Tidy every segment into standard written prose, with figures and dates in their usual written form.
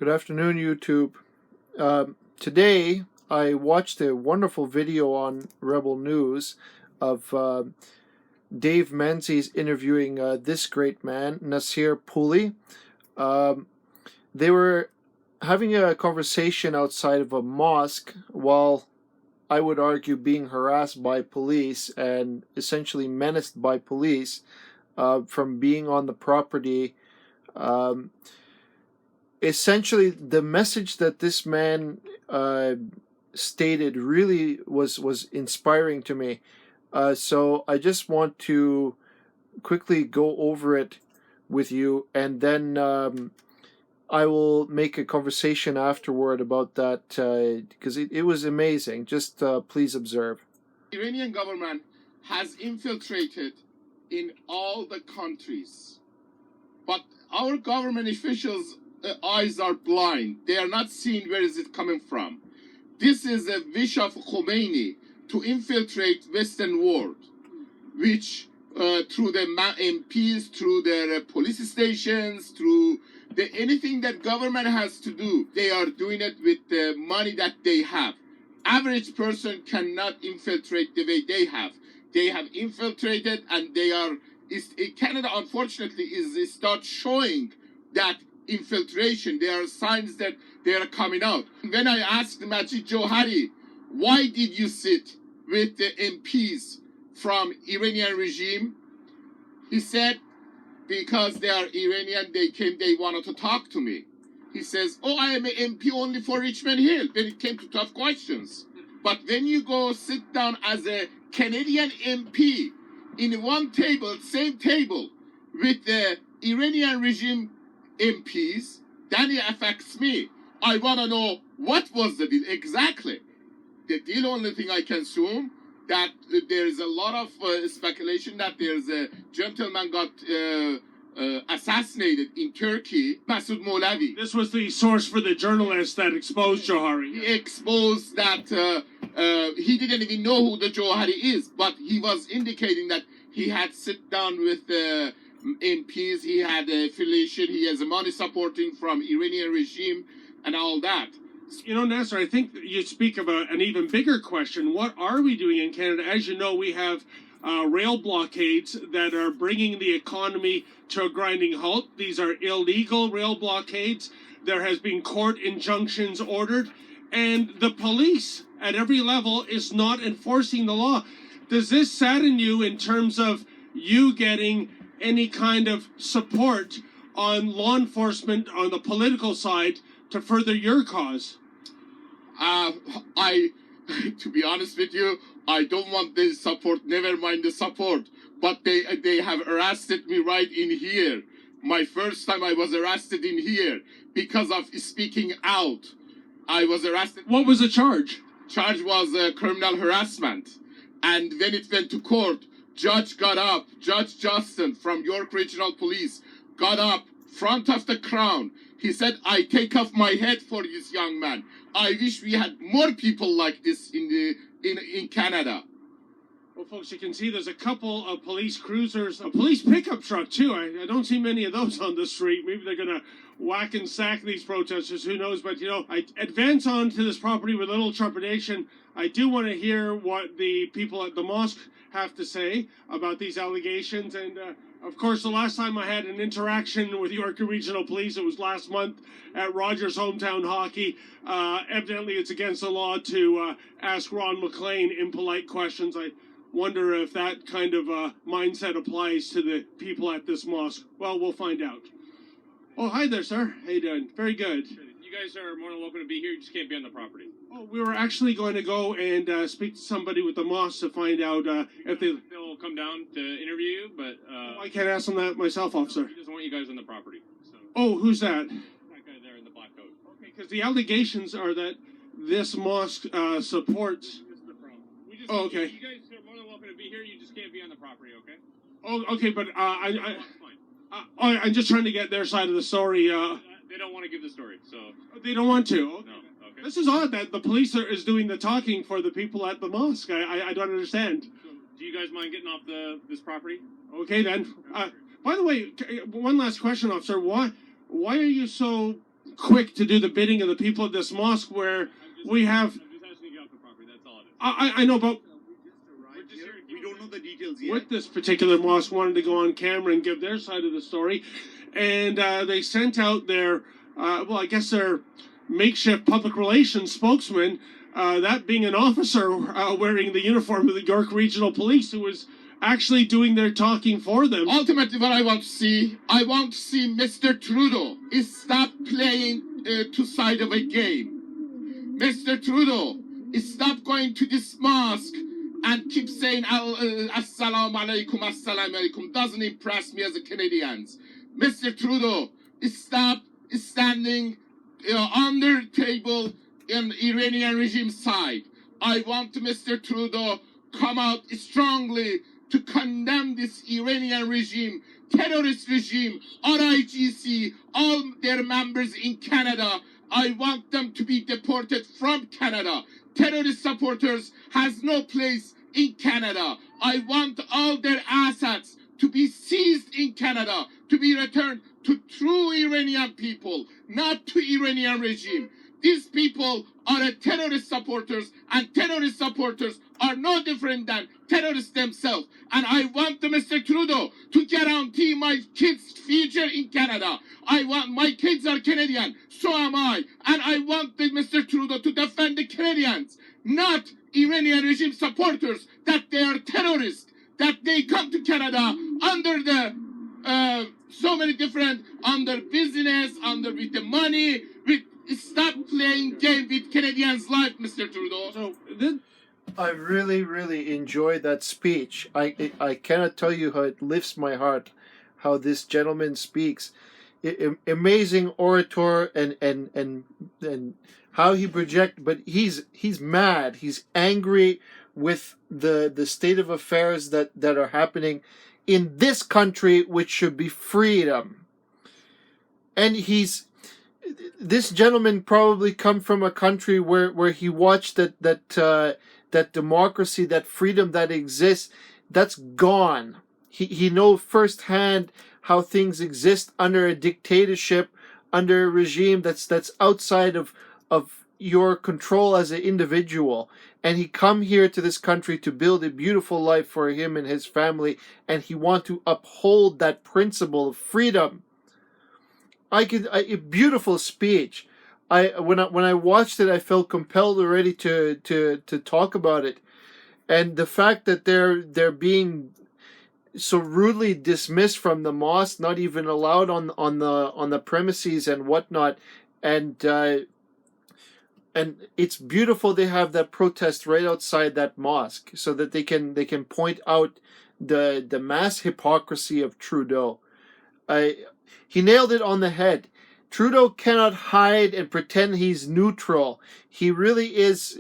Good afternoon, YouTube. Today, I watched a wonderful video on Rebel News of Dave Menzies interviewing this great man, Nasser Pooli. They were having a conversation outside of a mosque while I would argue being harassed by police and essentially menaced by police from being on the property. Um, Essentially, the message that this man stated really was inspiring to me. So I just want to quickly go over it with you, and then I will make a conversation afterward about that because it was amazing. Just please observe. Iranian government has infiltrated in all the countries, but our government officials' eyes are blind. They are not seeing where is it coming from. This is a wish of Khomeini to infiltrate Western world, which through the MPs, through their police stations, through anything that government has to do, they are doing it with the money that they have. Average person cannot infiltrate the way they have. They have infiltrated, and they are. Canada, unfortunately, is start showing that infiltration. There are signs that they are coming out. When I asked Majid Johari, why did you sit with the MPs from Iranian regime, he said, because they are Iranian, they wanted to talk to me. He says, oh, I am an MP only for Richmond Hill, when it came to tough questions. But when you go sit down as a Canadian MP in one table, same table, with the Iranian regime MPs, then it affects me. I want to know what was the deal exactly. The deal, only thing I can assume, that there's a lot of speculation that there's a gentleman got assassinated in Turkey, Masoud Moulavi. This was the source for the journalist that exposed Johari. He exposed that he didn't even know who the Johari is, but he was indicating that he had sit down with MPs, he had affiliation, he has money supporting from Iranian regime and all that. You know, Nasser, I think you speak of an even bigger question. What are we doing in Canada? As you know, we have rail blockades that are bringing the economy to a grinding halt. These are illegal rail blockades. There has been court injunctions ordered, and the police at every level is not enforcing the law. Does this sadden you in terms of you getting any kind of support on law enforcement on the political side to further your cause? To be honest with you, I don't want this support, never mind the support, but they have arrested me right in here. My first time I was arrested in here because of speaking out. I was arrested. What was the charge? Charge was criminal harassment. And when it went to court, judge got up, Judge Justin from York Regional Police got up front of the crown. He said, I take off my head for this young man. I wish we had more people like this in Canada. Well, folks, you can see there's a couple of police cruisers, a police pickup truck, too. I don't see many of those on the street. Maybe they're going to whack and sack these protesters. Who knows? But, you know, I advance onto this property with a little trepidation. I do want to hear what the people at the mosque have to say about these allegations. And, of course, the last time I had an interaction with York Regional Police, it was last month at Rogers Hometown Hockey. Evidently, it's against the law to ask Ron McLean impolite questions. I wonder if that kind of mindset applies to the people at this mosque. Well, we'll find out. Oh, hi there, sir. How you doing? Very good. You guys are more than welcome to be here. You just can't be on the property. Oh, we were actually going to go and speak to somebody with the mosque to find out if They'll come down to interview you, but I can't ask them that myself, officer. he doesn't want you guys on the property. So Oh, who's that? that guy there in the black coat. Okay, because the allegations are that this mosque supports. This is the problem. Oh, okay. You guys are more than welcome to be here. You just can't be on the property, okay? Oh, okay, but That's fine. I'm just trying to get their side of the story. They don't want to give the story, so They don't want to. no. Okay. This is odd that the police is doing the talking for the people at the mosque. I don't understand. So, do you guys mind getting off this property? Okay, then. By the way, one last question, officer. Why are you so quick to do the bidding of the people at this mosque, where we have. I'm just asking to get off the property. That's all it is. I know, but We're just here. We don't know the details yet. with this particular mosque wanted to go on camera and give their side of the story, and they sent out their, I guess their makeshift public relations spokesman, that being an officer wearing the uniform of the York Regional Police, who was actually doing their talking for them. Ultimately, what I want to see Mr. Trudeau is stop playing two sides of a game. Mr. Trudeau is stop going to this mosque and keep saying assalamu alaikum, assalamu alaikum. Doesn't impress me as a Canadian. Mr. Trudeau is stop standing under the table in Iranian regime side. I want Mr. Trudeau come out strongly to condemn this Iranian regime, terrorist regime, RIGC, all their members in Canada. I want them to be deported from Canada. Terrorist supporters has no place in Canada. I want all their assets to be seized in Canada, to be returned to true Iranian people, not to Iranian regime. These people are terrorist supporters, and terrorist supporters are no different than terrorists themselves. And I want Mr. Trudeau to guarantee my kids' future in Canada. I want my kids are Canadian, so am I. And I want Mr. Trudeau to defend the Canadians, not Iranian regime supporters, that they are terrorists, that they come to Canada under the so many different, under business, under with the money, with stop playing game with Canadians' life, Mr. Trudeau. So then, I really, really enjoyed that speech. I cannot tell you how it lifts my heart, how this gentleman speaks. Amazing orator and how he projects, but he's mad. He's angry with the state of affairs that are happening in this country, which should be freedom. And this gentleman probably come from a country where he watched that democracy, that freedom that exists, that's gone. He knows firsthand how things exist under a dictatorship, under a regime that's outside of your control as an individual. And he come here to this country to build a beautiful life for him and his family, and he want to uphold that principle of freedom. A beautiful speech. When I watched it, I felt compelled already to talk about it, and the fact that they're being so rudely dismissed from the mosque, not even allowed on the premises and whatnot, and it's beautiful they have that protest right outside that mosque so that they can point out the mass hypocrisy of Trudeau. He nailed it on the head. Trudeau cannot hide and pretend he's neutral. He really is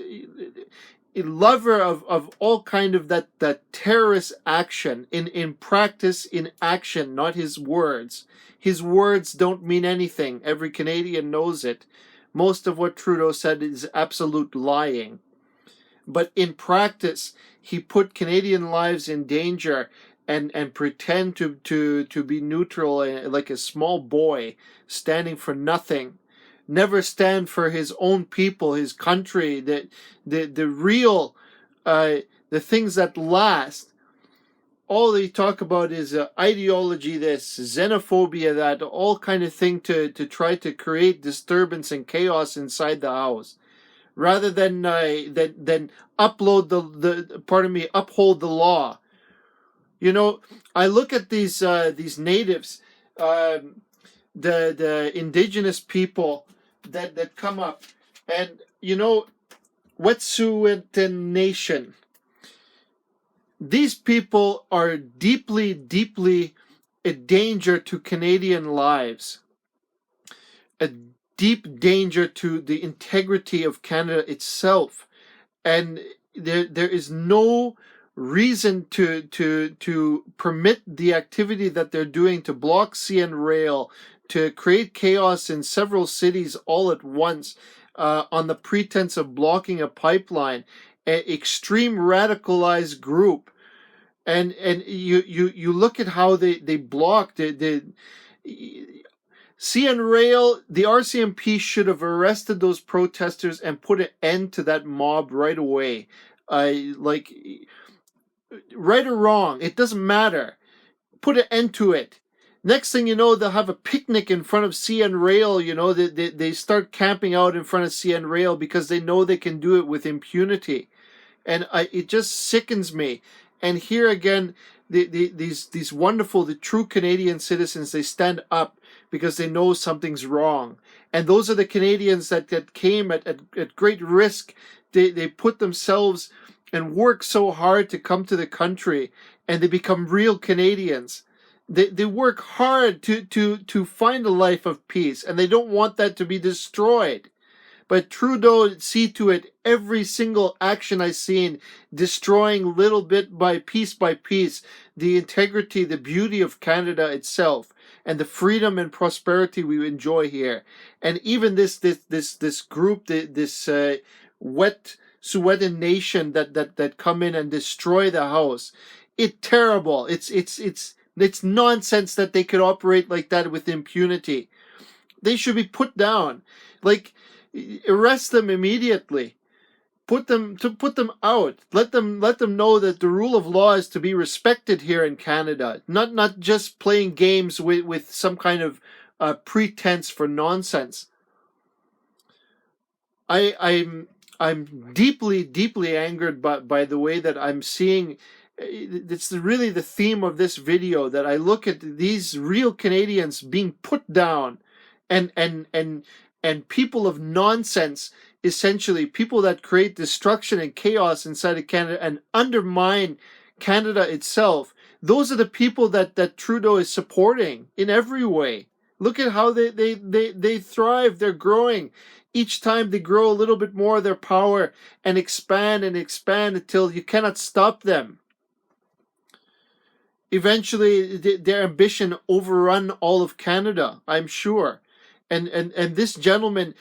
a lover of all kind of that terrorist action in practice, in action, not his words. His words don't mean anything. Every Canadian knows it. Most of what Trudeau said is absolute lying. But in practice, he put Canadian lives in danger and pretend to be neutral, like a small boy standing for nothing. Never stand for his own people, his country, the real, the things that last. All they talk about is ideology, this, xenophobia, that, all kind of thing to try to create disturbance and chaos inside the house, rather than uphold the law. You know, I look at these natives, the indigenous people that come up, and Wet'suwet'en Nation. These people are deeply, deeply a danger to Canadian lives, a deep danger to the integrity of Canada itself, and there is no reason to permit the activity that they're doing to block CN Rail, to create chaos in several cities all at once, on the pretense of blocking a pipeline. An extreme radicalized group, and you look at how they blocked CN Rail, the RCMP should have arrested those protesters and put an end to that mob right away. Like, right or wrong, it doesn't matter. Put an end to it. Next thing you know, they'll have a picnic in front of CN Rail. You know, they start camping out in front of CN Rail because they know they can do it with impunity. And it just sickens me. And here again, these wonderful, the true Canadian citizens, they stand up because they know something's wrong. And those are the Canadians that came at great risk. They put themselves and work so hard to come to the country, and they become real Canadians. They work hard to find a life of peace, and they don't want that to be destroyed. But Trudeau see to it every single action I've seen, destroying little bit by piece, the integrity, the beauty of Canada itself, and the freedom and prosperity we enjoy here. And even this group, this wet Suetan nation that come in and destroy the house, it's terrible. It's nonsense that they could operate like that with impunity. They should be put down. Like, arrest them immediately. Put them out. Let them know that the rule of law is to be respected here in Canada. Not just playing games with some kind of pretense for nonsense. I'm deeply angered by the way that I'm seeing. It's really the theme of this video, that I look at these real Canadians being put down, and people of nonsense, essentially people that create destruction and chaos inside of Canada and undermine Canada itself. Those are the people that Trudeau is supporting in every way. Look at how they thrive. They're growing. Each time they grow a little bit more of their power and expand until you cannot stop them. Eventually, their ambition overrun all of Canada, I'm sure. And this gentleman,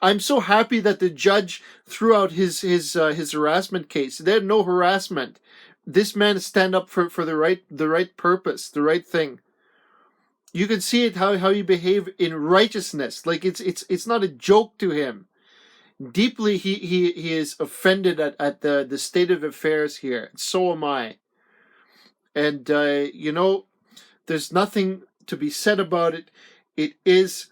I'm so happy that the judge threw out his harassment case. They had no harassment. This man stand up for the right purpose, the right thing. You can see it how he behave in righteousness. Like it's not a joke to him. Deeply he is offended at the state of affairs here. So am I. And there's nothing to be said about it. It is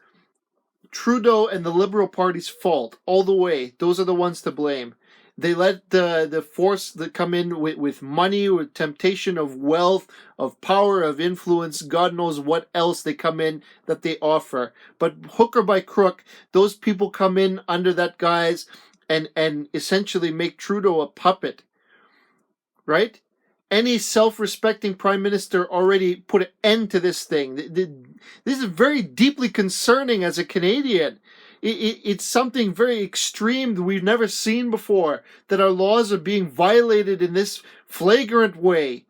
Trudeau and the Liberal Party's fault all the way. Those are the ones to blame. They let the force that come in with money, with temptation of wealth, of power, of influence, God knows what else they come in that they offer. But hook or by crook, those people come in under that guise and essentially make Trudeau a puppet. Right? Any self-respecting prime minister already put an end to this thing. This is very deeply concerning as a Canadian. It's something very extreme that we've never seen before, that our laws are being violated in this flagrant way.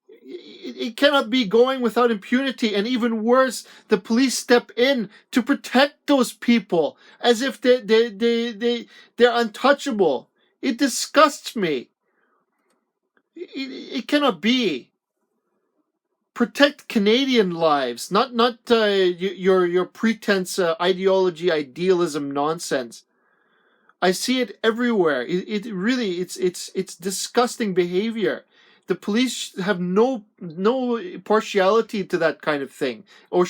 It cannot be going without impunity, and even worse, the police step in to protect those people as if they're untouchable. It disgusts me. It cannot be. Protect Canadian lives, not your pretense ideology, idealism nonsense. I see it everywhere. It really it's disgusting behavior. The police have no partiality to that kind of thing, or